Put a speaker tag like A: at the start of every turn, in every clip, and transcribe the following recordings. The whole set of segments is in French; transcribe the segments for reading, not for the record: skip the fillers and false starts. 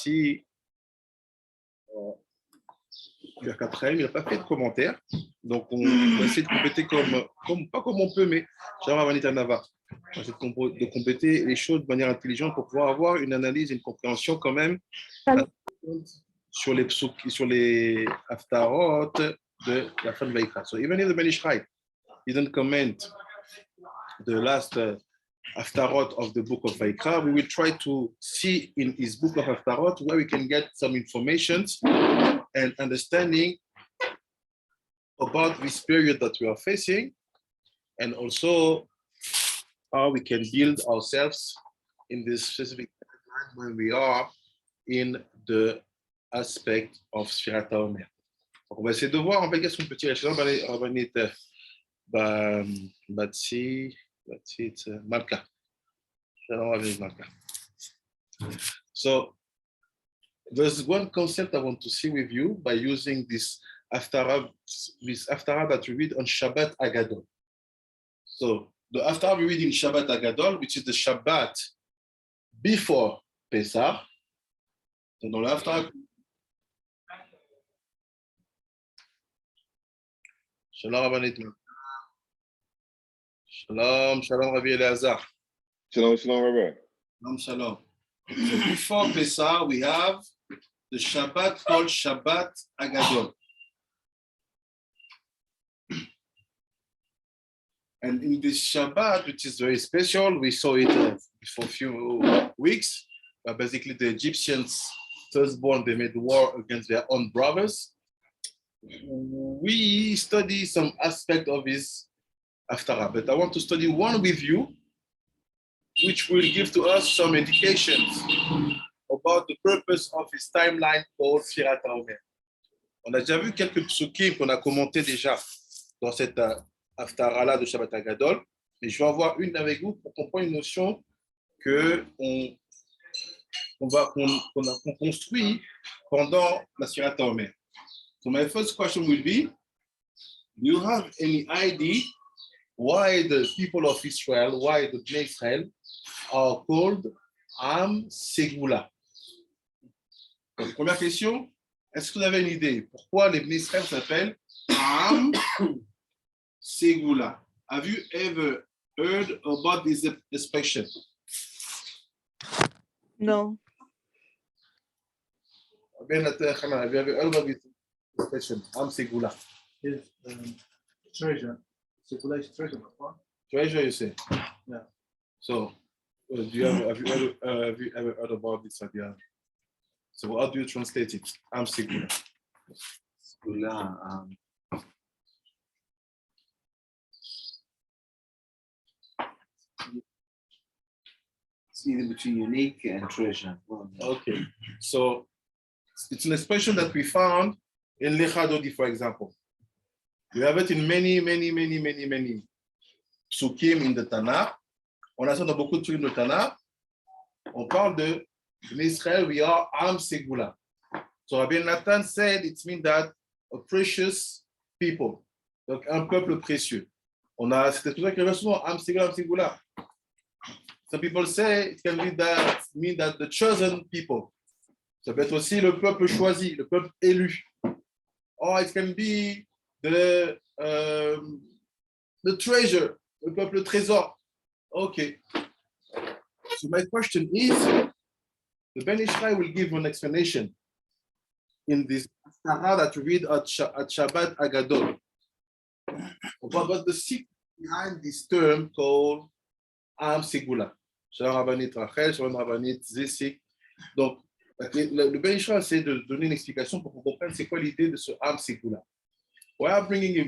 A: ici, il n'a pas fait de commentaire. Donc, on va essayer de compléter pas comme on peut, mais on va essayer de compléter les choses de manière intelligente pour pouvoir avoir une analyse et une compréhension quand même sur les Haftarot de la fin de Vaikra. So, even if the Ben Ish Chai didn't comment the last Haftarot of the book of Vaikra, we will try to see in his book of Haftarot where we can get some information and understanding about this period that we are facing, and also how we can build ourselves in this specific time when we are in the aspect of Sfirat HaOmer. On va essayer de voir, on va qu'est-ce qu'on peut tirer. Malka. So there's one concept I want to see with you by using this Haftara that we read on Shabbat HaGadol. So the Haftara we read in Shabbat HaGadol, which is the Shabbat before Pesach. So dans le Haftara, Shalom Rabbanit. Shalom, Shalom Rabbi Elazar.
B: Shalom, Shalom Rabbi.
A: Shalom, Shalom. So before Pesach, we have the Shabbat called Shabbat HaGadol. And in this Shabbat, which is very special, we saw it for a few weeks. Basically, the Egyptians, firstborn, they made war against their own brothers. We study some aspect of his Haftara, but I want to study one with you, which will give to us some indications about the purpose of his timeline called Sfirat HaOmer. On a déjà vu quelques psukim qu'on a commenté déjà dans cette Haftara-là de Shabbat HaGadol, mais je vais en voir une avec vous pour comprendre une notion qu'on construit pendant la Sfirat HaOmer. So my first question will be, do you have any idea why the people of Israel, why the Bnei Israel are called Am Segoula? Donc, première question, est-ce que vous avez une idée pourquoi les Bnei Israel s'appellent Am Segoula? Have you ever heard about this expression?
C: No.
A: Have you ever heard about this expression? Am Segoula.
D: Treasure. Segoula is treasure.
A: Treasure, you say?
D: Yeah.
A: So, have you ever heard about this idea? So, how do you translate it? Am Segoula.
E: Segoula. It's either between unique and treasure.
A: Okay. So, it's an expression that we found in Lecha Dodi, for example. We have it in many psukim in the Tanakh. On a ça dans beaucoup de trucs de Tanakh. On parle de Israel, we are Am Segoula. So Rabbi Nathan said it means that a precious people. Donc un peuple précieux. C'est pour ça qu'il y a souvent Am Segoula, Am Segoula. Some people say it can mean that the chosen people. Ça peut être aussi le peuple choisi, le peuple élu. Or it can be the treasure, le peuple trésor. Okay. So my question is, the Ben Ish Chai will give an explanation in this Haftara that we read at Shabbat HaGadol about the secret behind this term called Am Segoula. Shalom Rabbanit Rachel, Shalom Rabbanit Zesik. Donc, le Ben Ish Chai essaie de donner une explication pour qu'on comprenne c'est quoi l'idée de ce Am Segoula. Why I am bringing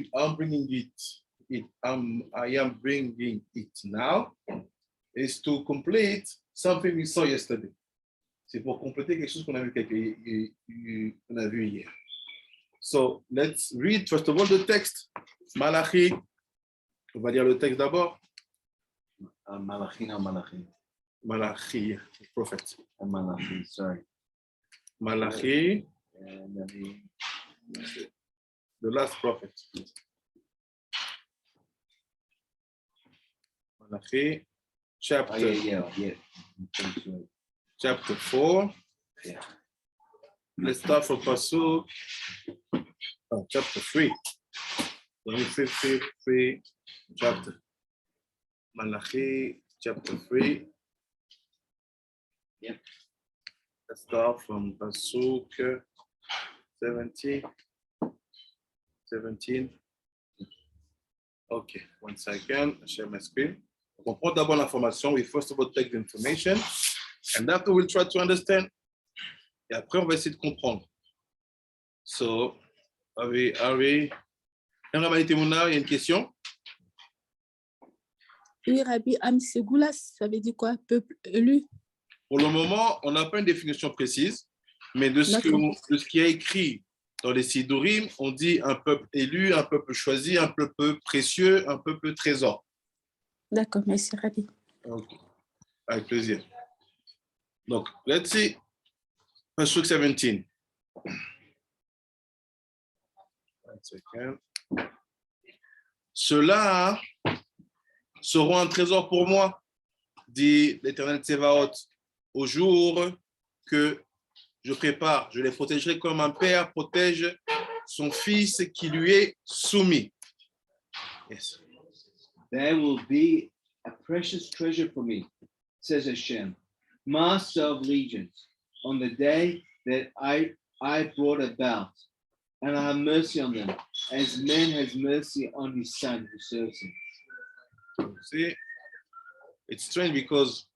A: it now is to complete something we saw yesterday. C'est pour compléter quelque chose qu'on a vu hier. So let's read first of all the text. Malachi. On va lire le texte d'abord.
E: Malachi, no Malachi.
A: Malachi, prophet.
E: Malachi, sorry.
A: Malachi. The last prophet. Malachi, chapter 4.
E: Yeah.
A: Chapter 4.
E: Yeah.
A: let's start from Pasuk, chapter 3. Three chapter. Malachi, chapter 3.
E: Yep.
A: Let's start from Pasuk 17. Okay, 1 second. I share my screen. On prend d'abord l'information. We first of all take the information. And after we'll try to understand. Et après, on va essayer de comprendre. So, Harry, Mouna, il y a une question?
C: Oui, Rabbi, Segoula, ça veut dire quoi? Peuple élu?
A: Pour le moment, on n'a pas une définition précise, mais de ce qui est écrit dans les Sidurim, on dit un peuple élu, un peuple choisi, un peuple précieux, un peuple trésor.
C: D'accord, merci, Rabbi.
A: Okay. Avec plaisir. Donc, let's see. Pasuk 17. Ceux-là seront un trésor pour moi, dit l'Éternel Tsevaot, au jour que je prépare. Je les protégerai comme un père protège son fils qui lui est soumis. Yes.
E: They will be a precious treasure for me, says Hashem, Master of legions, on the day that I brought about, and I have mercy on them, as man has mercy on his son who serves him.
A: See, it's strange because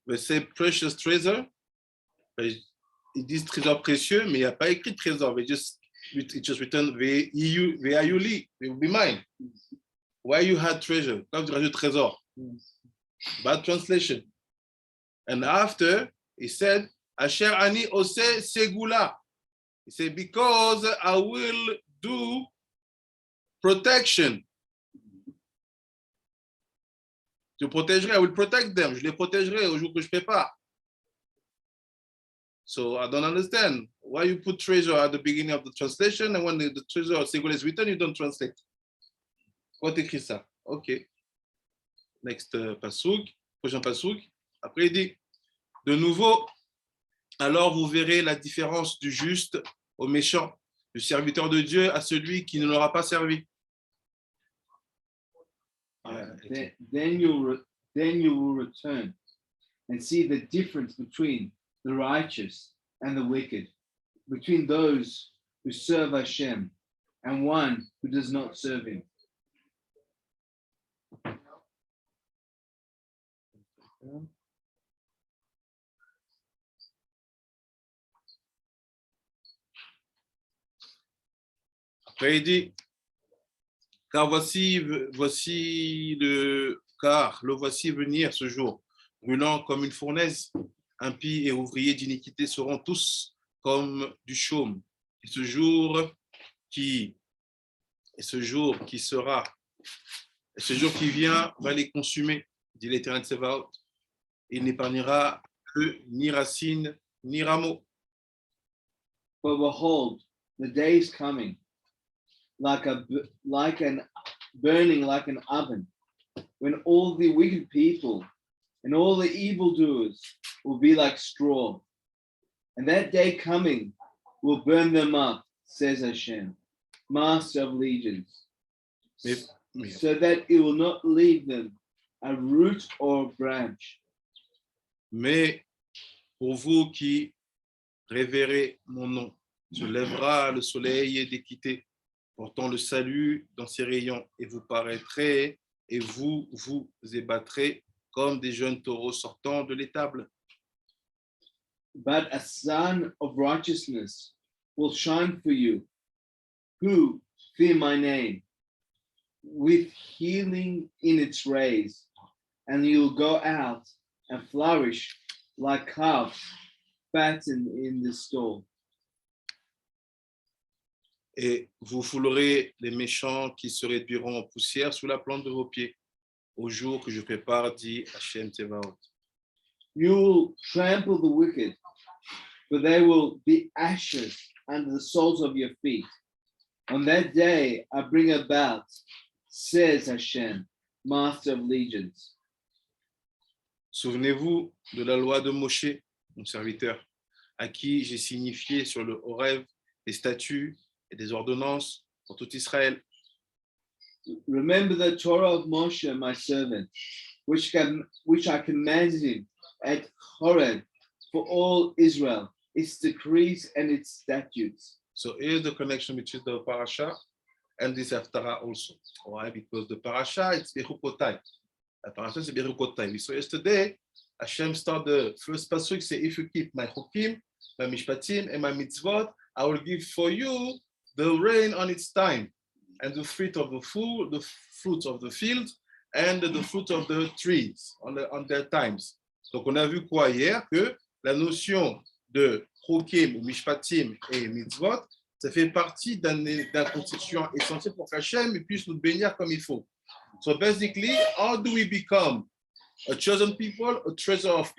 A: they say precious treasure, ils disent trésor précieux, mais il n'y a pas écrit trésor. It's just written, they will be mine. Why you had treasure? Quand tu rajoutes trésor? Bad translation. And after, he said, Asher ani ose Segoula. He said, because I will do protection. Je protégerai, I will protect them. Je les protégerai au jour que je prépare. So I don't understand why you put treasure at the beginning of the translation, and when the treasure of Segoula is written, you don't translate. Pourquoi t'écris ça? OK. Next pasuk, prochain pasuk. Après, il dit, de nouveau, alors vous verrez la différence du juste au méchant, du serviteur de Dieu à celui qui ne l'aura pas servi.
E: Then you will return and see the difference between the righteous and the wicked, between those who serve Hashem and one who does not serve him.
A: Après, il dit, car le voici venir ce jour, brûlant comme une fournaise. Impies et ouvriers d'iniquité seront tous comme du chaume. Et ce jour qui vient va les consumer, dit l'Éternel Tsevaot. Il n'épargnera que ni racine ni rameau.
E: For behold, the day is coming, burning like an oven, when all the wicked people and all the evildoers will be like straw. And that day coming will burn them up, says Hashem, Master of legions, so that it will not leave them a root or a branch.
A: Mais pour vous qui révérez mon nom, se lèvera le soleil d'équité, portant le salut dans ses rayons, et vous paraîtrez et vous vous ébattrez comme des jeunes taureaux sortant de l'étable.
E: But a sun of righteousness will shine for you, who fear my name, with healing in its rays, and you'll go out and flourish like calves fattened in the stall.
A: Et vous foulerez les méchants qui se réduiront en poussière sous la plante de vos pieds, au jour que je prépare, dit Hashem Tsevaot.
E: You will trample the wicked, for they will be ashes under the soles of your feet. On that day I bring about, says Hashem, Master of legions.
A: Souvenez-vous de la loi de Moshe, mon serviteur, à qui j'ai signifié sur le Horeb des statuts et des ordonnances pour tout Israël.
E: Remember the Torah of Moshe, my servant, which I commanded him at Horeb for all Israel, its decrees and its statutes.
A: So here's the connection between the parasha and this Haftara also. Why? Because the parasha, it's Bechukotai. The parasha is Bechukotai. So yesterday, Hashem started the first pasuk, say, if you keep my chukim, my mishpatim, and my mitzvot, I will give for you the rain on its time, and the fruit of the food, the fruits of the field, and the fruit of the trees on their times. Donc on a vu quoi hier? Que la notion de chukim, mishpatim et mitzvot, ça fait partie d'un constituant essentiel pour qu'Hachem puisse nous bénir comme il faut. So basically, how do we become a chosen people, a treasure of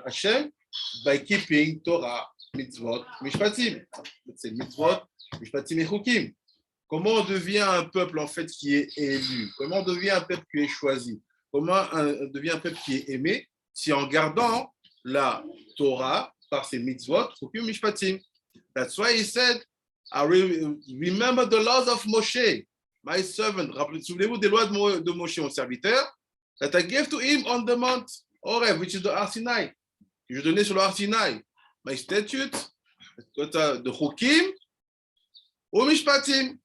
A: Hashem? By keeping Torah, mitzvot, mishpatim. Let's say mitzvot, mishpatim et chukim. Comment on devient un peuple en fait qui est élu? Comment on devient un peuple qui est choisi? Comment on devient un peuple qui est aimé? Si en gardant la Torah par ses mitzvot, chukim, mishpatim. That's why he said, I remember the laws of Moshe, my servant. Souvenez-vous des lois de Moshe, mon serviteur, that I gave to him on the Mount Horeb, which is the Har Sinai. Je donnais sur le Har Sinai my statutes, the chukim, ou mishpatim.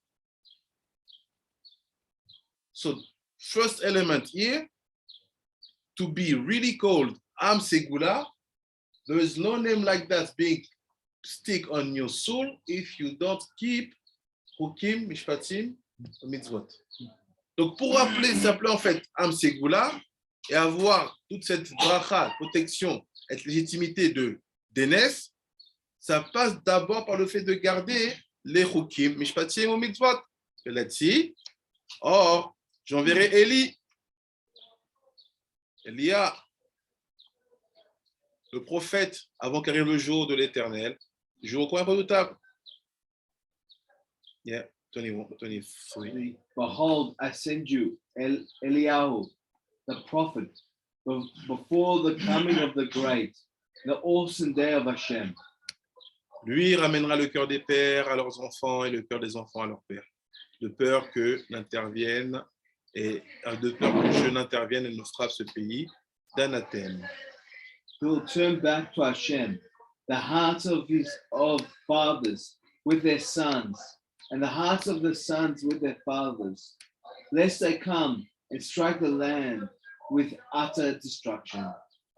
A: So, first element here, to be really called Am Segoula, there is no name like that being stick on your soul if you don't keep chukim, mishpatim, mitzvot. Donc, pour s'appeler en fait Am Segoula et avoir toute cette bracha, protection, cette légitimité d'aînesse, ça passe d'abord par le fait de garder les chukim, mishpatim ou mitzvot. Là-dessus, or, j'enverrai Elia, le prophète, avant qu'arrive le jour de l'Éternel, jour combien redoutable? Yeah, 21, 23.
E: Behold, I send you Eliyahu, the prophet, before the coming of the great, the awesome day of Hashem.
A: Lui ramènera le cœur des pères à leurs enfants et le cœur des enfants à leurs pères, de peur que n'intervienne et de peur que je n'intervienne et ne frappe ce pays d'anathème.
E: He will turn back to Hashem the hearts of fathers with their sons, and the hearts of the sons with their fathers, lest they come and strike the land with utter destruction.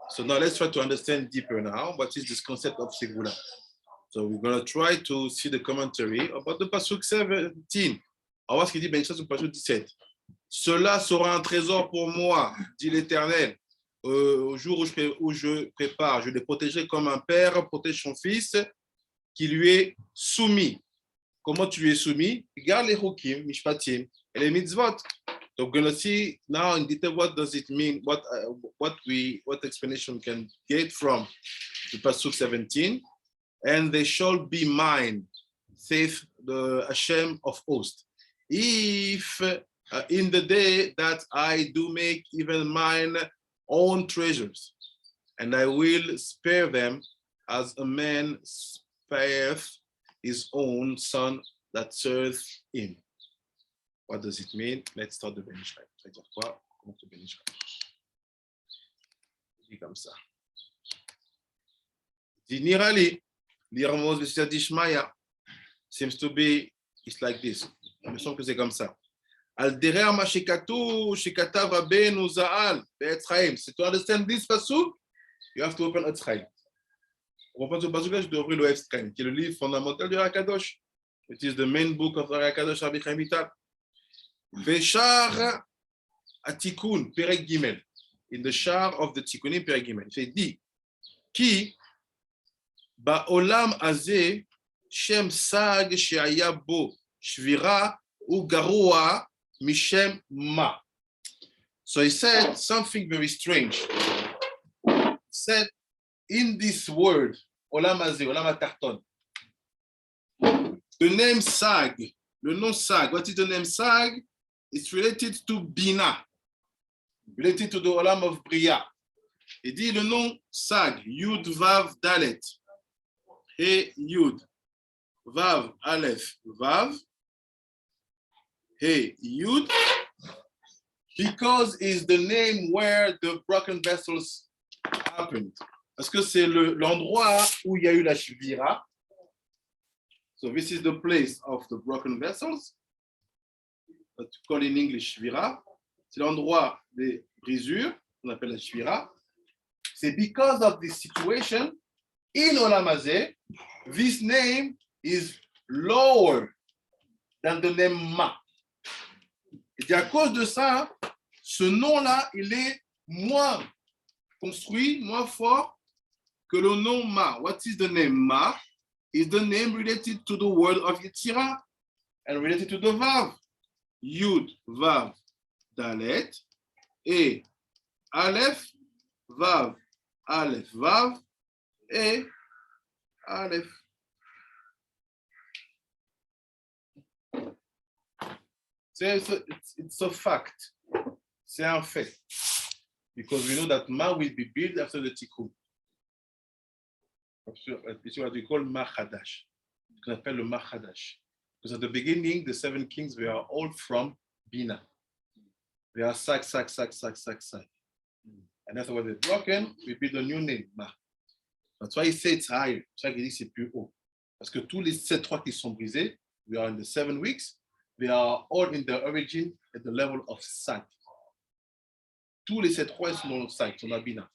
A: So now let's try to understand deeper now what is this concept of Segoula. So we're going to try to see the commentary about the Pasuk 17. On va voir ce qu'il dit, ben, sur le Pasuk 17. Cela sera un trésor pour moi, dit l'Éternel. Au jour où je prépare, je les protégerai comme un père protège son fils qui lui est soumis. Comment tu lui es soumis? Regarde les chukim, mishpatim, et les mitzvot. So we're going to see now in detail what does it mean, what explanation we can get from the Pasuk 17. And they shall be mine, saith the Hashem of hosts. If in the day that I do make even mine own treasures, and I will spare them as a man spareth his own son that serves him. What does it mean? Let's start the Ben Israël. Ça veut dire quoi? Comment le Ben Israël? Dit comme ça. Dit Nirali, l'Irmos V'Sidishmaya seems to be, it's like this. Il me semble que c'est comme ça. Al derer ma shekatu shekatav rabbeinu Zaal be'etz chaim. So to understand this pasuk, you have to open Etz Chaim. Pour comprendre ce pasuk-là, je dois ouvrir le Etz Chaim, qui est le livre fondamental du Hakadosh. It is the main book of the Hakadosh Rabbi Chaim Vital. Ve'shar atikun perek gimel. In the shar of the tikunim perek gimel. Il dit ki ba'olam azeh shem sag she'aya bo shvira u garua mishem ma. So he said something very strange. He said, in this word, olam hazeh, olam hatarton, the name Sag, le nom Sag, what is the name Sag? It's related to Bina, related to the olam of Bria. Il dit le nom Sag, Yud Vav Dalet. He, Yud, Vav, Aleph, Vav, He, Yud, because it's the name where the broken vessels happened. Parce que c'est l'endroit où il y a eu la shvira. So this is the place of the broken vessels, what you call in English shvira. C'est l'endroit des brisures, on appelle la shvira. C'est because of this situation, in Olam Hazeh, this name is lower than the name Ma. Et à cause de ça, ce nom-là, il est moins construit, moins fort que le nom Ma. What is the name Ma? Is the name related to the word of Yetzirah and related to the Vav. Yud, Vav, Dalet, et Aleph, Vav, Aleph, Vav, et Aleph. It's a fact. C'est un fait. Because we know that Ma will be built after the Tikkun. It's what we call Ma Chadash. Qu'on appelle le Ma Chadash. Because at the beginning, the 7 kings were all from Bina. They are Sak. And after when they're broken, we build a new name, Ma. That's why he said it's higher. C'est ça qu'il dit c'est plus haut. Parce que tous les 7 rois qui sont brisés, we are in the 7 weeks, they are all in the origin at the level of Sak. Tous les 7 rois sont dans le Sak, sont dans Bina.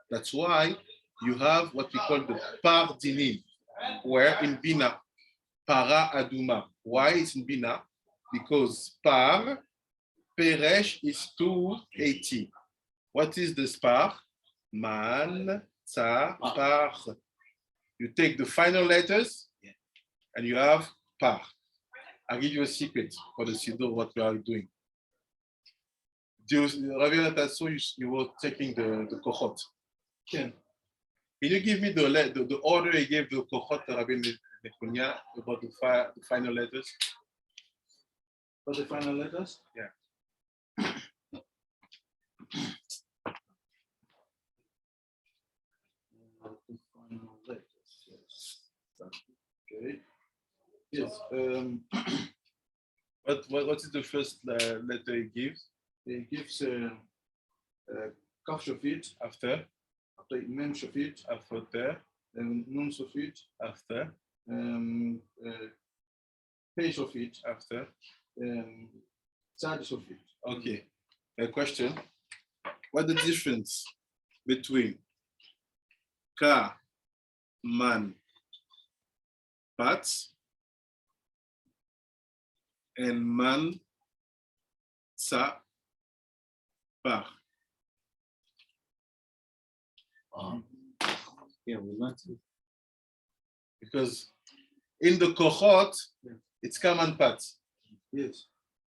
A: That's why you have what we call the Par Dinim, where in Bina, Para Aduma. Why it's in Bina? Because Par, Peresh is 280. What is the Spar? Man, Tza, Par. You take the final letters and you have Par. I'll give you a secret for the Siddur, what we are doing. Rabbi Natasso, you were taking the Kohot. Can you give me the order he gave the Kohot to Rabbi Nechunya about the final letters?
D: For the final letters?
A: Yeah.
D: The final letters, yes. Okay. Yes.
A: What is the first letter he gives?
D: He gives Kaf Shofit,
A: After,
D: Mem Shofit,
A: after,
D: Nun Shofit,
A: after,
D: Pei Shofit,
A: after.
D: Tzad Shofit.
A: Okay. A question. What's the difference between Ka, Man, Pat, and Man, Tza, Par?
E: Yeah, we learned it.
A: Because in the Kohot, it's Kam and Pat.
D: Yes.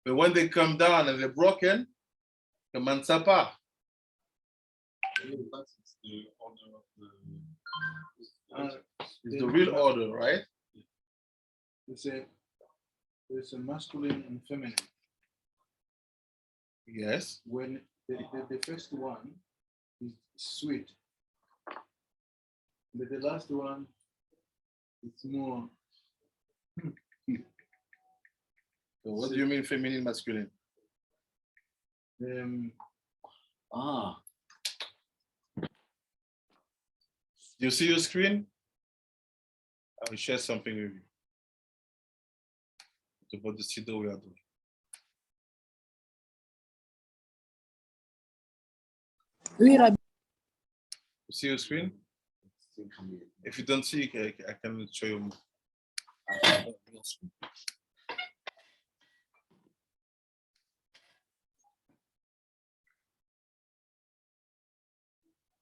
A: But when they come down and they're broken, Kam and Tza, Par. It's the real order, right?
D: There's a masculine and feminine.
A: Yes.
D: When the first one is sweet, but the last one is more.
A: So what do you mean feminine, masculine? You see your screen? I will share something with you. It's about the Siddur we are doing.
C: Oui, Rabbi.
A: You see your screen? If you don't see, I can show you more.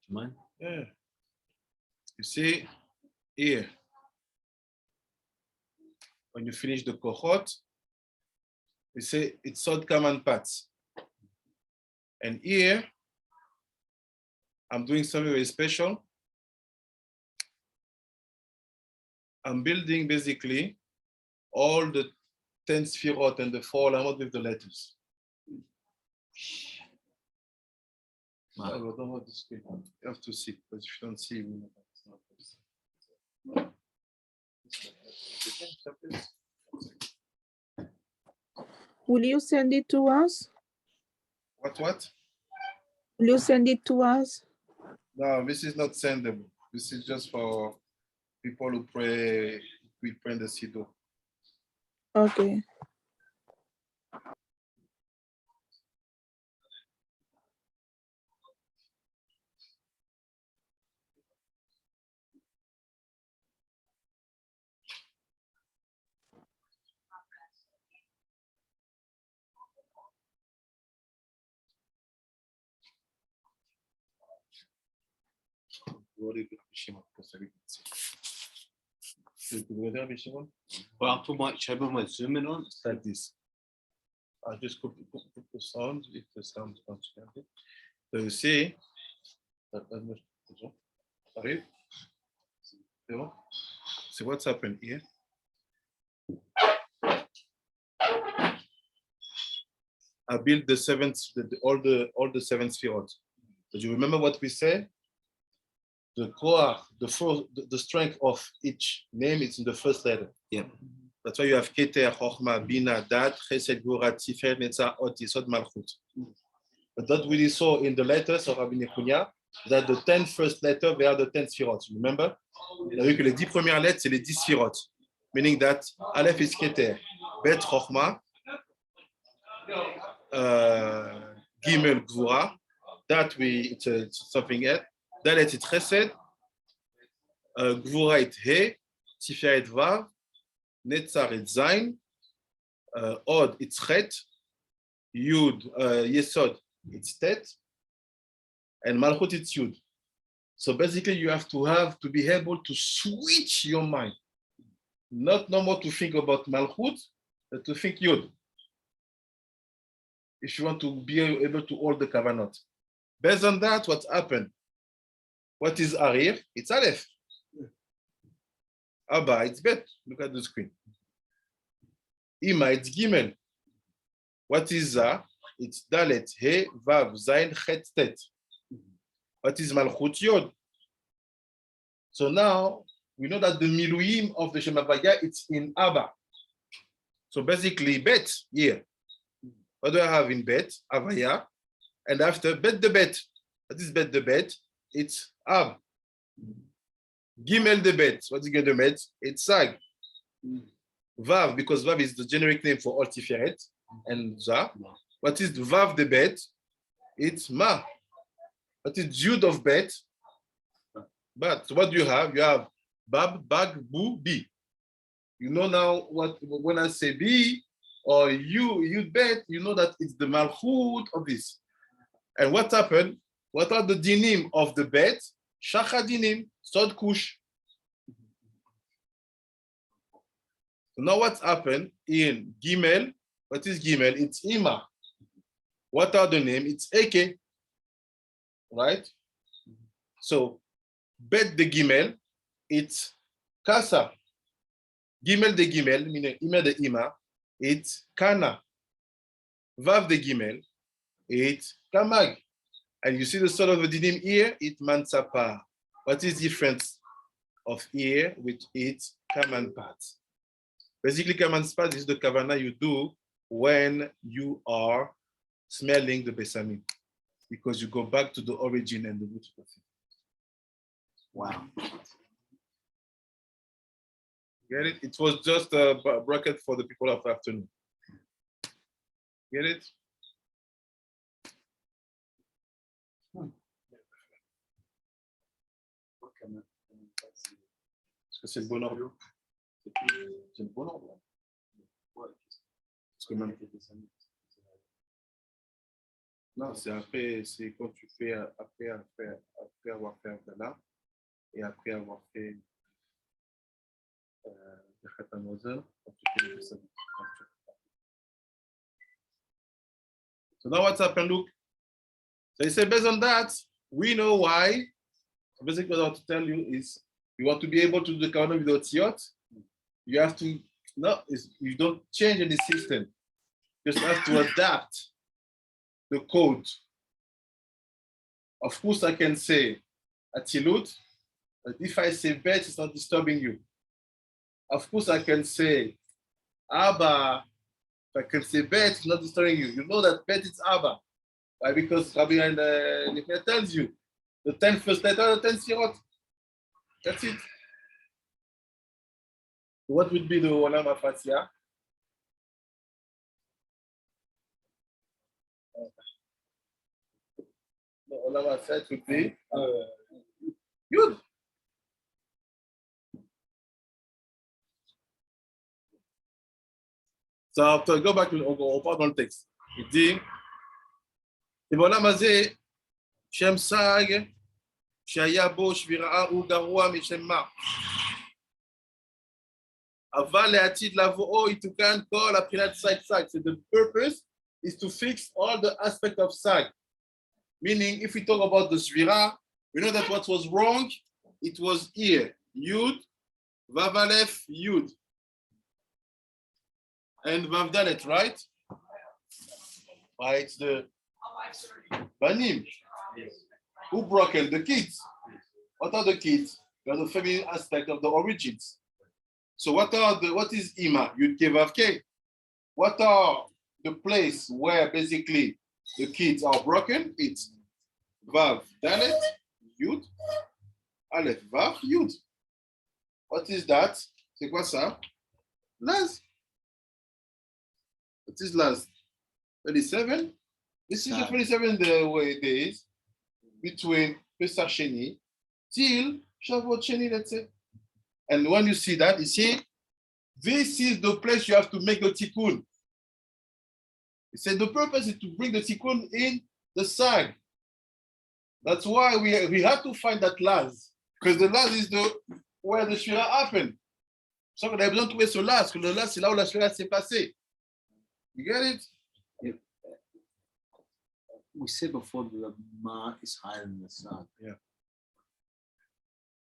E: Mine?
A: Yeah. You see here, when you finish the Kohot, you say it's Sod Kam and Pat. And here, I'm doing something very special. I'm building basically all the 10 Sfirot and the 4 Lamot with the letters.
E: Wow.
A: I don't know the screen. You have to see, because if you don't see, it's not possible.
C: Will you send it to us?
A: What?
C: Will you send it to us?
A: No, this is not sendable. This is just for people who pray, we pray in the Sido.
C: Okay.
E: Well, I'll put my zoom in on.
A: It's like this. I'll just put the sound if the sound is not connected. So you see, arrive. See what's happened here. I built the seventh, all the seven spheres. Do you remember what we said? The core, the strength of each name is in the first letter.
E: Yeah.
A: That's why you have Keter, Chochma, Bina, Dat, Chesed, Gvura, Tiferet, Netzah, Ot, Yesod, Malchut. But that we saw in the letters of Rabbi Nechunya, that the 10 first letters, they are the 10 spherotes. Remember? On a vu que les 10 premières lettres, c'est les 10 spherotes. Meaning that Aleph is Keter, Bet, Chochma, Gimel, Gvura, that it's something else. Dalet, it's Chesed, Gvura, it's He, Tiferet, Vav, Netzar, it's Zain, Od, it's Chet, Yud, Yesod, it's Tet, and Malchut, it's Yud. So basically, you have to be able to switch your mind. Not no more to think about Malchut, but to think Yud. If you want to be able to hold the Kavanot. Based on that, what happened? What is Arif? It's Aleph. Abba, it's Bet. Look at the screen. Ima, it's Gimel. What is Za? It's Dalet, He, Vav, Zain, Chet, Tet. What is Malchut? Yod. So now we know that the Miluim of the Shem Havaya, it's in Abba. So basically, Bet here. What do I have in Bet? Havaya. And after Bet the Bet. What is Bet the Bet? It's Ab. Gimel the Bet. What is Gimel the Bet? It's Sag. Vav, because Vav is the generic name for all Tiferet and Za. What is Vav the Bet? It's Ma. What is Yud of Bet? But so what do you have? You have Bab, Bag, Bu, Bi. You know now what when I say Bi or you bet, you know that it's the Malchut of this. And what happened? What are the dinim of the bet? Shacha dinim, Sod Kush. So now what's happened in Gimel? What is Gimel? It's Ima. What are the names? It's Eke. Right? So Bet the Gimel, it's Kasa. Gimel the Gimel, meaning Ima the Ima, it's Kana. Vav the Gimel, it's Kamag. And you see the sort of the dinim here, it's Mansapa. What is the difference of here with its Kaman part? Basically, Kaman part is the kavana you do when you are smelling the besamim, because you go back to the origin and the root of it.
E: Wow.
A: Get it? It was just a bracket for the people of the afternoon. Get it? Est-ce que c'est le bon ordre? C'est le bon ordre. Parce que même... Non, c'est après, c'est quand tu fais, après avoir fait Abdallah et après avoir fait So now what's happened, look. So he said, based on that, we know why. So basically what I want to tell you is, you want to be able to do the kavanah without tiyot, you have to, no, you don't change any system. You just have to adapt the code. Of course, I can say atilut, but if I say bet, it's not disturbing you. Of course, I can say Abba. I can say Bet, it's not disturbing you. You know that Bet is Abba. Why? Because Rabbi Nifne tells you the 10 first letter, the 10 sirot. That's it. What would be the Olam Afasia? The Olam Afasia would be Yud. So after go back, on part dans le texte. Il dit, בעולם הזה, שם סג, שהיה בו שבירה הוא גרוע משם מה. אבל לעתיד לבואו יתוקן כל הבחינת סג. So the purpose is to fix all the aspect of sag. Meaning, if we talk about the shvira, we know that what was wrong, it was here. Yud, Vav Aleph, Yud. And Vav Dalet, right? Right, it's the Banim. Who broken? The kids. What are the kids? They are the feminine aspect of the origins. So what is Ima? Yud Ke Vav Ke. What are the place where basically the kids are broken? It's Vav Dalet, Yud, Aleph, Vav, Yud. What is that? C'est quoi ça? Laz. What is last? 37? This is the 27 days between Pesach Sheni till Shavuot Sheni, let's say. And when you see that, you see, this is the place you have to make the tikkun. He said the purpose is to bring the tikkun in the sag. That's why we have to find that laz, because the laz is where the shira happened. So on a besoin de trouver ce laz, parce que le laz, c'est là où la shira s'est passée. You get it?
D: Yeah. We said before that the ma is higher than the sag.
A: Yeah.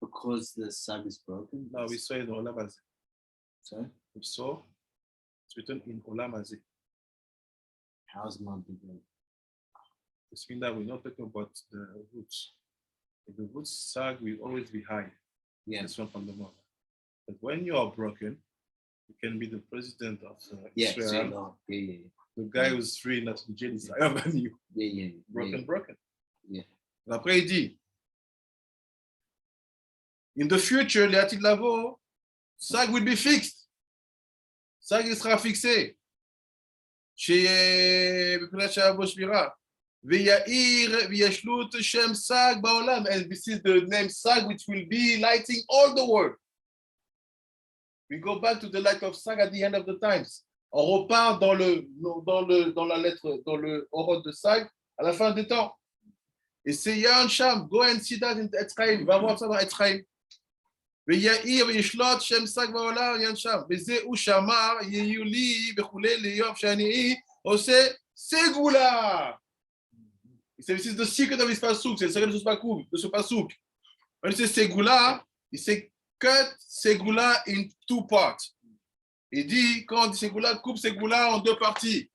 D: Because the sag is broken.
A: No, we saw it in Olam Hazeh.
D: Sorry?
A: We saw it's written in Olam Hazeh.
D: How's ma bigger?
A: This means that we're not talking about the roots. The roots sag will always be high.
D: Yeah.
A: This one from the mother. But when you are broken, you can be the president of Israel.
D: So no. Yeah.
A: The guy who's free, not in jail, is higher than you.
D: Yeah.
A: Broken.
D: Yeah.
A: Et après, il dit, in the future, les Atit Lavo, sag will be fixed. Sag il sera fixé. Chez Boshmira. V'ya'ir v'yashlut shem sag ba'olam. And this is the name sag which will be lighting all the world. We go back to the light of sag at the end of the times. On repart dans la lettre, dans le orod de sag à la fin des temps. Et c'est Yan Sham. Go and see that in Etzraïm. Va voir ça dans Etzraïm. ויעיר וישלוט שם שק בעולם עניין שם, וזה הוא שאמר, יהיו לי וכולי ליום שאני עושה סגולה. This is the secret of his pasuk, c'est le secret de ce pasuk. When he says Segoula, il s'est cut Segoula in two parts. Il dit, quand on dit Segoula, coupe Segoula en deux parties.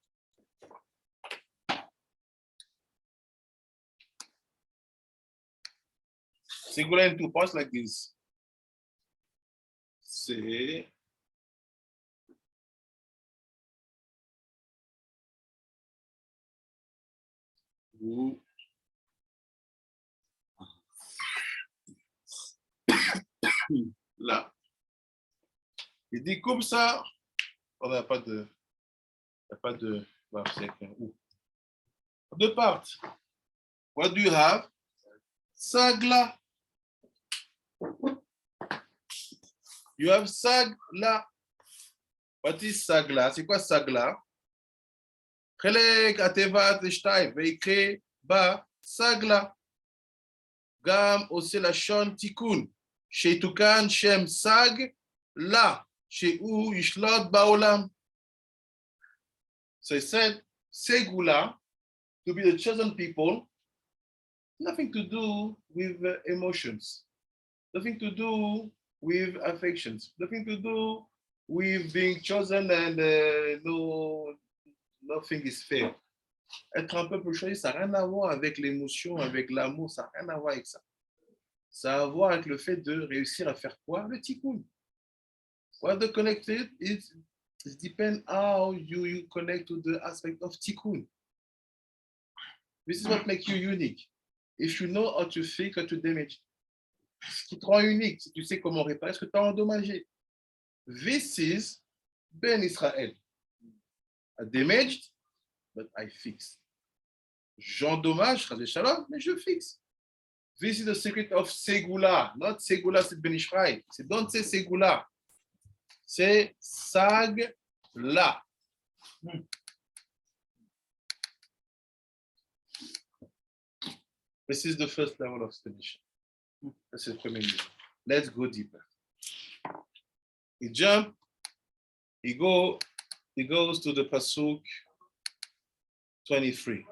A: Segoula in two parts like this. C'est là. Il dit comme ça, on n'a pas de, deux parts. What do you have? Sagla. You have sagla. What is sagla? C'est quoi sagla? חלק התיבת לשתיים, ויקרא בה סגלה. גם עושה לשון תיקון, שיתוקן שם סג לה, שהוא ישלוט בעולם. So he said, Segoula, to be the chosen people, nothing to do with emotions, nothing to do with affections, nothing to do with being chosen and nothing is fair. Être un peuple choisi, ça n'a rien à voir avec l'émotion, avec l'amour, ça n'a rien à voir avec ça. Ça a à voir avec le fait de réussir à faire quoi? Le tikkun. What the connected is it depends how you connect to the aspect of tikkun. This is what makes you unique. If you know how to fix or to damage. Ce qui te rend unique, si tu sais comment réparer ce que tu as endommagé. This is Ben Israël. I damaged, but I fix. J'endommage, shalom, mais je fixe. This is the secret of Segoula. Not Segoula, c'est Ben Israël. C'est don't say Segoula. C'est Sag-la. This is the first level of study. That's the premier level. Let's go deeper. He jump, he goes to the Pasuk 23.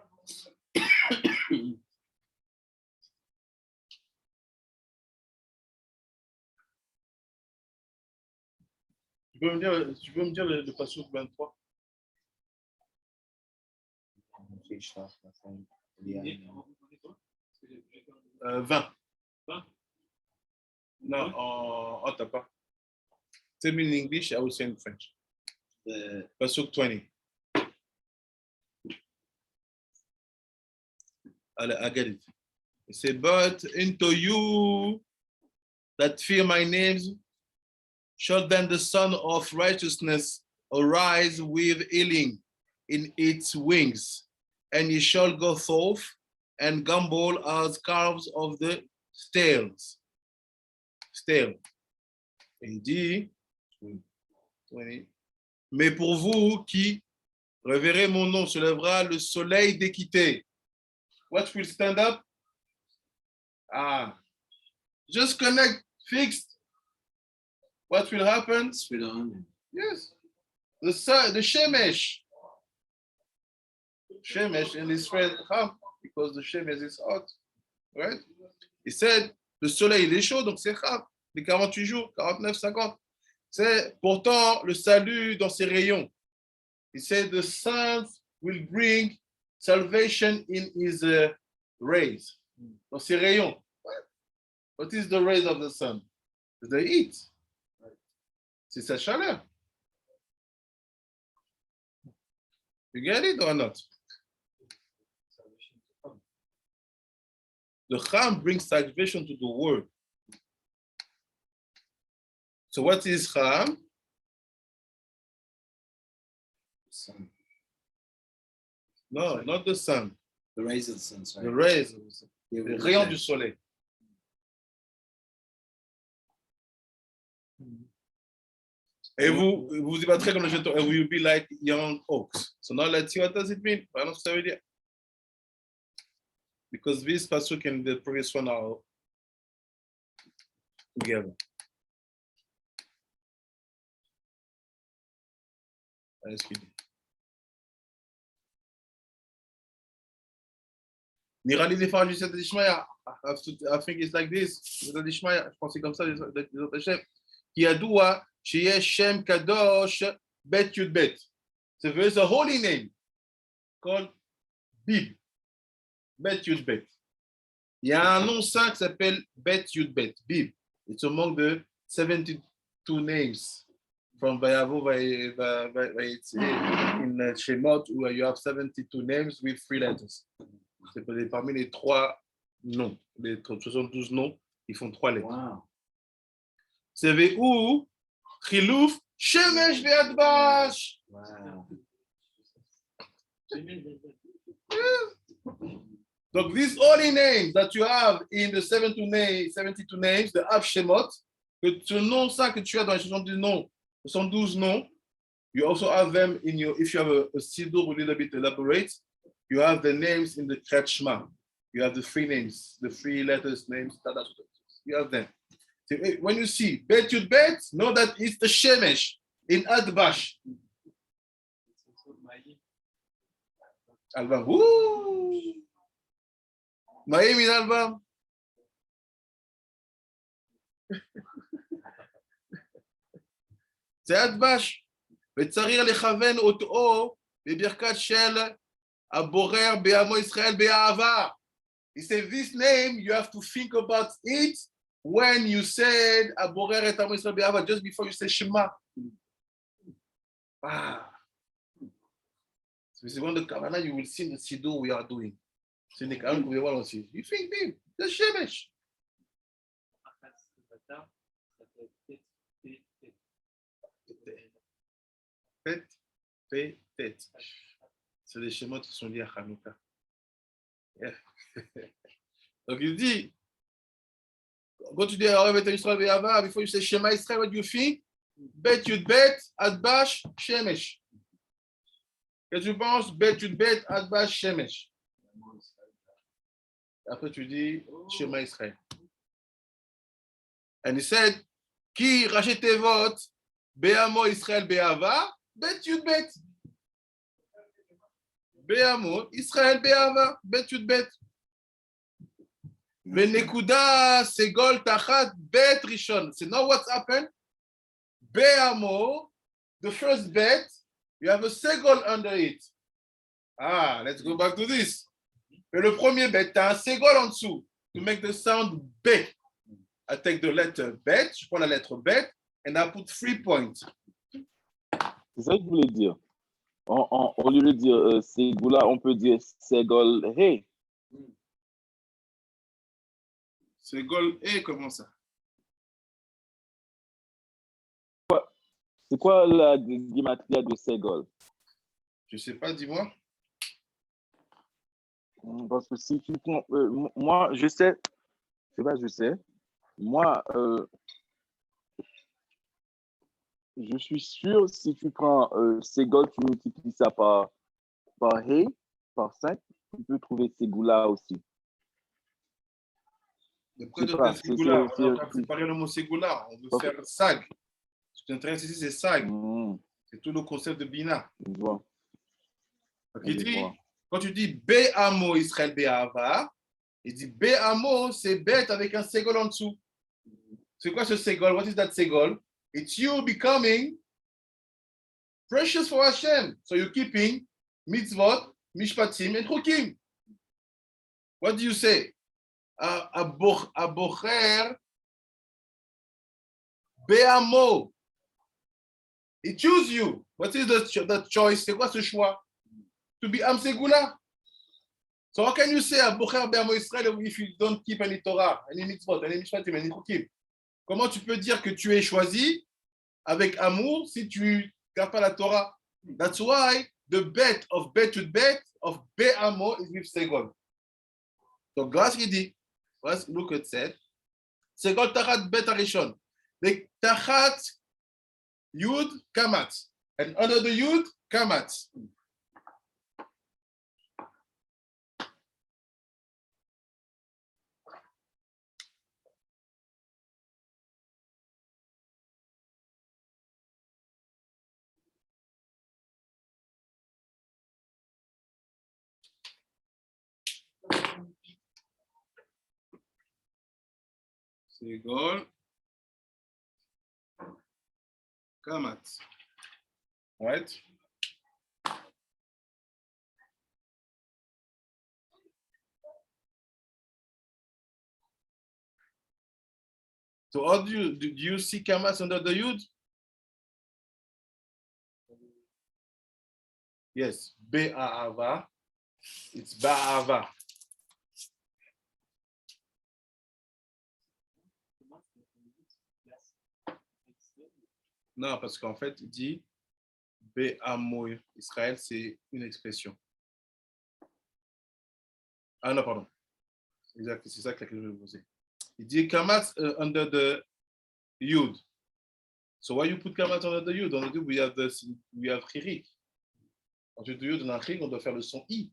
A: Tu peux me dire le Pasuk 23? 20. No, t'as pas. Tell me in English, I will say in French. Pasuk 20. I get it. It says, but into you that fear my names, shall then the Son of Righteousness arise with healing in its wings, and ye shall go forth and gambol as calves of the stalls. Stale. Il dit, 20, mais pour vous qui reverrez mon nom, se lèvera le soleil d'équité. What will stand up? Just connect, fixed. What will happen? Yes. The sun, the Shemesh. Shemesh in Israel, because the Shemesh is hot. Right? He said, le soleil il est chaud, donc c'est Chab. Les 48 jours, 49, 50. C'est pourtant le salut dans ses rayons. He said, the sun will bring salvation in his rays. Dans ses rayons. What is the rays of the sun? The heat. C'est sa chaleur. You get it or not? The Cham brings salvation to the world. So what is Cham?
D: Sun.
A: No, not the sun.
D: The rays of the sun, sorry.
A: The rays of the sun.
D: Yeah,
A: Les rayons du soleil. Et vous vous y battrez comme le jeton. And will be like young oaks. So now let's see what does it mean. Voilà ce que ça veut dire. Because this pasuk and the previous one are together. Let's read it. Nirali des pharaons du Seigneur d'Ishmaïa. I think it's like this. Seigneur d'Ishmaïa. Je pense que c'est comme ça les autres chefs. Qui a doua chez Shem Kadosh Bet Yud Bet. C'est a holy name called Bib. Bet Yud Bet. Il y a un nom saint qui s'appelle Bet Yud Bet. Bib. It's among the 72 names from Vayavo in Shemot, where you have 72 names with 3 letters. C'est parmi les 3 noms. Les 72 noms, ils font 3 lettres.
D: Wow.
A: C'est où Chilouf Shemesh ve'adbash.
D: Wow.
A: Donc, these holy names that you have in the 72 names, the Av Shemot, que ce nom ça que tu as dans les 72 noms, you also have them in your, if you have a siddur a little bit elaborate, you have the names in the Kriyat Shema. You have the 3 names, the 3 letters names, you have them. So when you see Bet Yud Bet, know that it's the Shemesh in Adbash. Album. Woo! Miami album. C'est Adbash. וצריך לכוון אותו בברכת של הבורר בעמו ישראל באהבה. He said, this name, you have to think about it when you said Aborer et Amo Israel Be'ava, just before you say Shema. Ah. So this is one of the Kavanah you will see in the Siddur we are doing. C'est une Kavanah que vous voir aussi. You think, babe, the Shemesh. Tête. C'est des schémas qui sont liés à Hanouka. Yeah. Donc il dit, quand tu dis before you say Shema Israel, what do you think? Bet Yud Bet, Adbash, Shemesh. Qu'est-ce que tu penses? Bet Yud Bet, Adbash, Shemesh. Après tu dis Shema Israel. And he said, Ki rachetevot, Be'amo Israel Be'ava, Bet Yud Bet. Be'amo Israel Be'ava, Bet Yud Bet. Venekuda Segol Tachat Bet Rishon. So now what's happened? Be'amo, the first bet, you have a Segol under it. Ah, let's go back to this. Mais le premier bet, tu as un Segol en dessous to make the sound B. I take the letter bet, je prends la lettre bet, and I put 3 points.
F: C'est ça que je voulais dire. Au lieu de dire Segoula, on peut dire Segol He.
A: Segol He, comment ça?
F: C'est quoi la gematria de Segol?
A: Je ne sais pas, dis-moi.
F: Parce que si tu prends... moi, je sais. C'est pas je sais. Moi, je suis sûr, si tu prends Segol, tu multiplies ça par He, par 5, tu peux trouver Segoula aussi.
A: De quoi de Segoula? On est en train de préparer le mot Segoula. On veut faire Sag. Ce qui t'intéresse ici, c'est Sag. C'est tout le concept de Bina. Donc, il dit, quand tu dis Be'amo Israël Be'ava, il dit Be'amo, c'est bête avec un Segol en dessous. C'est quoi ce Segol? What is that Segol? It's you becoming precious for Hashem. So you're keeping mitzvot, mishpatim, and chukim. What do you say? Abocher Be'amo. He choose you. What is the choice? C'est quoi ce choix? To be Am Segoula. So how can you say Abocher Be'amo Israel if you don't keep any Torah, any mitzvot, any mishpatim, any chukim? Comment tu peux dire que tu es choisi avec amour si tu ne gardes pas la Torah? That's why the bet of bet to bet of Be'amo is with Segol. Donc, grâce qu'il dit, let's look at that. Segol Tachat Bet Arishon. The Tachat Yud Kamat. And under the Yud, Kamat. Segol Kamat. Right? So how do you see Kamat under the Yud? Yes, Be'ava. It's Ba'ava. Non, parce qu'en fait, il dit Be'amo Israël, c'est une expression. Ah non, pardon. Exact, c'est ça que je vais poser. Il dit Kamat under the Yud. So why you put Kamat under the Yud? Under the Yud, we have Chirik. Ensuite, Yud, dans un Chirik, on doit faire le son I.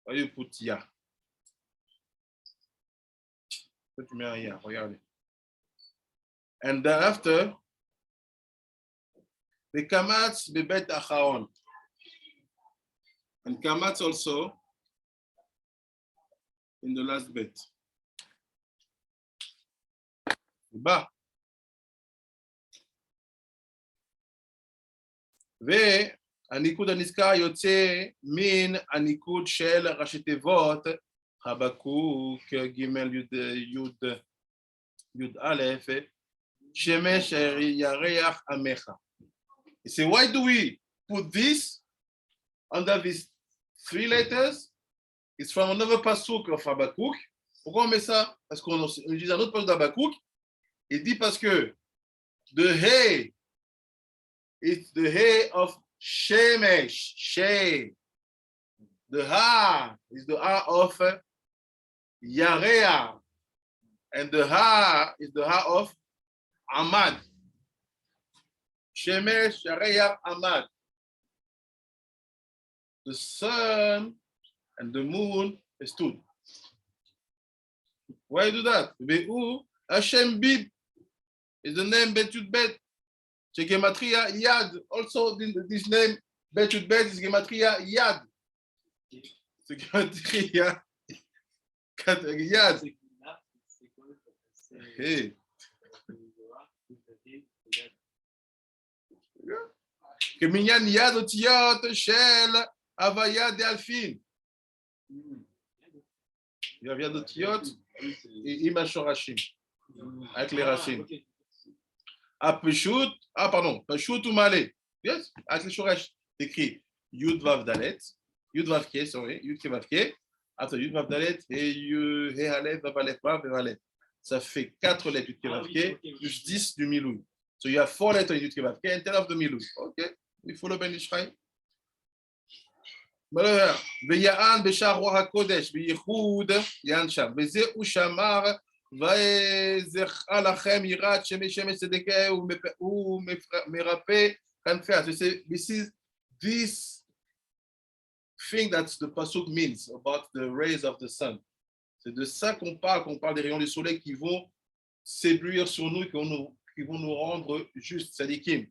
A: Why you put Ya? Tu mets un Ya, regardez. And then after, the Kamat bebet acharon. And Kamat also in the last bet. Ba. והניקוד הנזכר יוצא מן הניקוד של ראשי תיבות חבקוק ג' י' Yud Aleph, Shemesh Yareach Amecha. He said, why do we put this under these 3 letters? It's from another pasuk of Habakkuk. Pourquoi on met ça? Parce qu'on utilise un autre pasuk d'Habakkuk. Il dit parce que the hay is the hay of Shemesh. She. The ha is the ha of Yarea. And the ha is the ha of Amad. Shemesh, Yarea, Amad. The sun and the moon stood. Why do that? Ve'u Hashem Bib is the name Betud Bet. Gematria Yad. Also, this name Betud Bet is Gematria Yad. Gematria Yad. Hey. Keminyan Yad Otiot Shel Avaya de Alfin. Il y a Yad Otiot et Imashorashim avec les racines. Pashut ou Malé. Yes, avec les shoresh. Écrit Yud Vav Dalet, Yud Vav Ke, Yud Ke Vav Ke, après Yud Vav Dalet et He Aleph Vav Aleph Vav Aleph. Ça fait 4 lettres Yud Ke Vav Ke plus 10 du Milou. So you have 4 letters in Yud Ke Vav Ke and 10 of the Milou. Okay, we follow Ben Ishraï. Veyaan Beshar Roha Kodesh, Veyichud Yan Sham, Veze Ushamar. This is this thing that the pasuk means about the rays of the sun. C'est de ça qu'on parle des rayons du soleil qui vont s'éblouir sur nous, qui vont nous rendre justes, sadikim.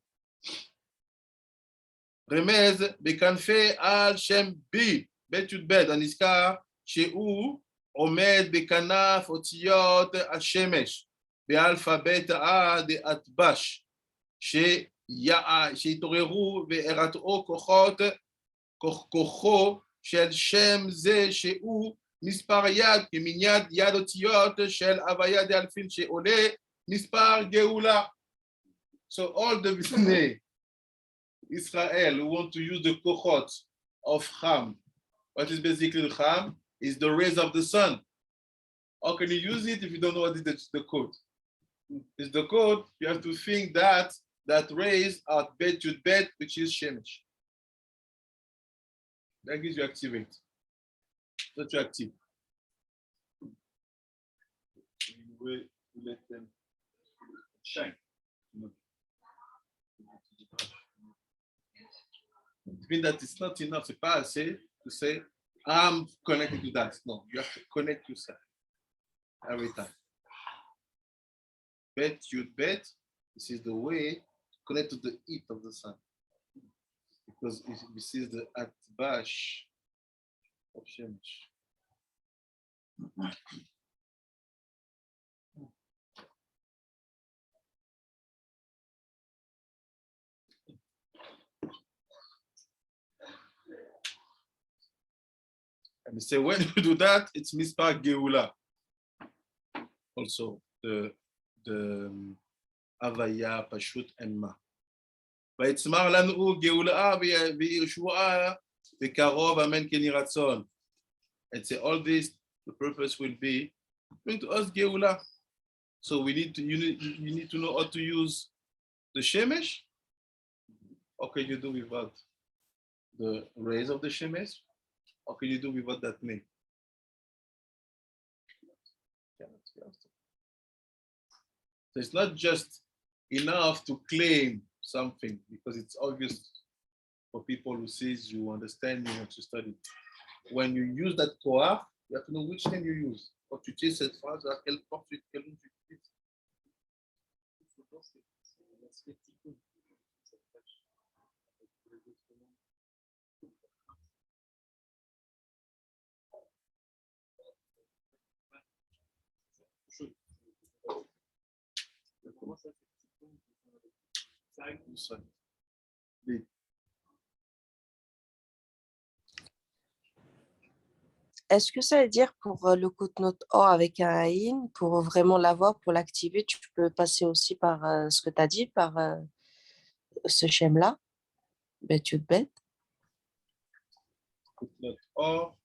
A: Remez bekanfe al shem bi betud bed aniska sheu עומד בכנף אותיות השמש, באלפבית דאטבש, שהתעוררו והרתעו כוחו של שם זה שהוא מספר יד, כמניין יד אותיות של הוויה דאלפין שעולה מספר גאולה. So all the Bnei Israel who want to use the kochot of Ham, what is basically the Ham? Is the rays of the sun. How can you use it if you don't know what is the code? It's the code, you have to think that rays are bet to bet, which is Shemesh. That gives you activate. That you active. We let them shine. It means that it's not enough, c'est pas assez to say, I'm connected to that. No, you have to connect yourself every time. Bet, you bet. This is the way to connect to the heat of the sun. Because this is the atbash of Shemesh. And say when you do that, it's Mispar Geula. Also the Avaya, Pashut, and Ma. But it's Marlanu Geula Yeshua Bekarov Amen Keniratzon. And say all this, the purpose will be bring to us Geula. So we need to you need to know how to use the Shemesh. What can you do without the rays of the Shemesh? What can you do with what that means? So it's not just enough to claim something because it's obvious for people who says you understand, you want to study. When you use that koach, you have to know which name you use. Quand tu utilises cette phrase, à quelle porte tu utilises.
G: Est-ce que ça veut dire pour le Kutnot Or avec un Aïn, pour vraiment l'avoir, pour l'activer, tu peux passer aussi par ce que tu as dit, par ce schème-là, Bet Yud Bet?
A: Footnote or.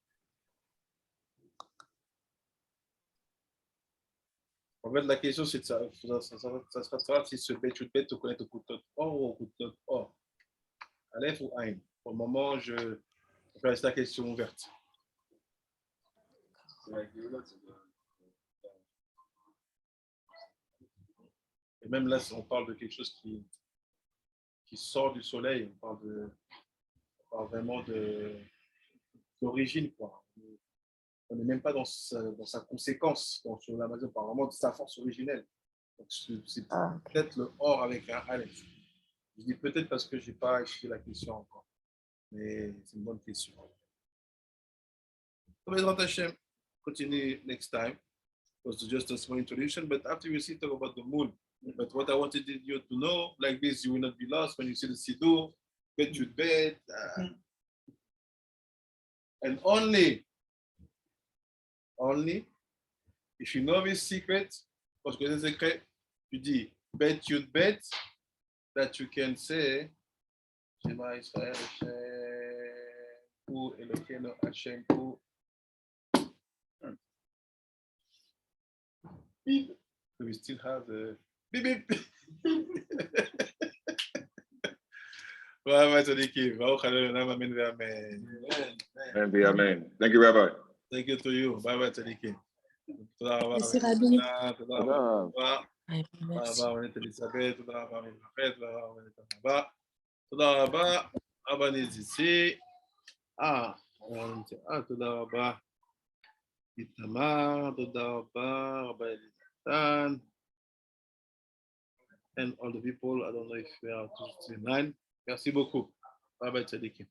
A: En fait, la question, c'est de ça sera de savoir si ce bête ou bête te connaît au footnote or ou au footnote or. Aleph ou Aïn. Pour le moment, je vais laisser la question ouverte. Et même là, on parle de quelque chose qui sort du soleil, on parle vraiment d'origine, quoi. On n'est même pas dans sa conséquence, sur la on parle vraiment de sa force originelle. Donc, c'est peut-être le or avec un Aleph. Je dis peut-être parce que je n'ai pas étudié la question encore. Mais c'est une bonne question. Bezrat Hashem, continue next time. It was just a small introduction, but after we see talk about the moon. But what I wanted you to know, like this, you will not be lost when you see the Siddur, Bet Yud Bet, and only if you know this secret, parce que c'est secret, tu dis Bet Yud Bet, that you can say Shema Israel Hashem Hu Elokeinu Hashem Hu. Beep. So we still have the beep beep. Amen.
B: Amen. Thank you, Rabbi.
A: Thank you to you. Bye bye, Tzadikim. תודה רבה.
C: Merci, Rabbi.
A: תודה רבה.
G: Merci.
A: תודה רבה, רבנית אליזבת, תודה רבה, רבנית רחל, תודה רבה, רבנית רבה. תודה רבה, רבנית זיסי. תודה רבה. איתמר, תודה רבה, רבי אליזתן. And all the people, I don't know if we are 269. Merci beaucoup. Bye bye, Tzadikim.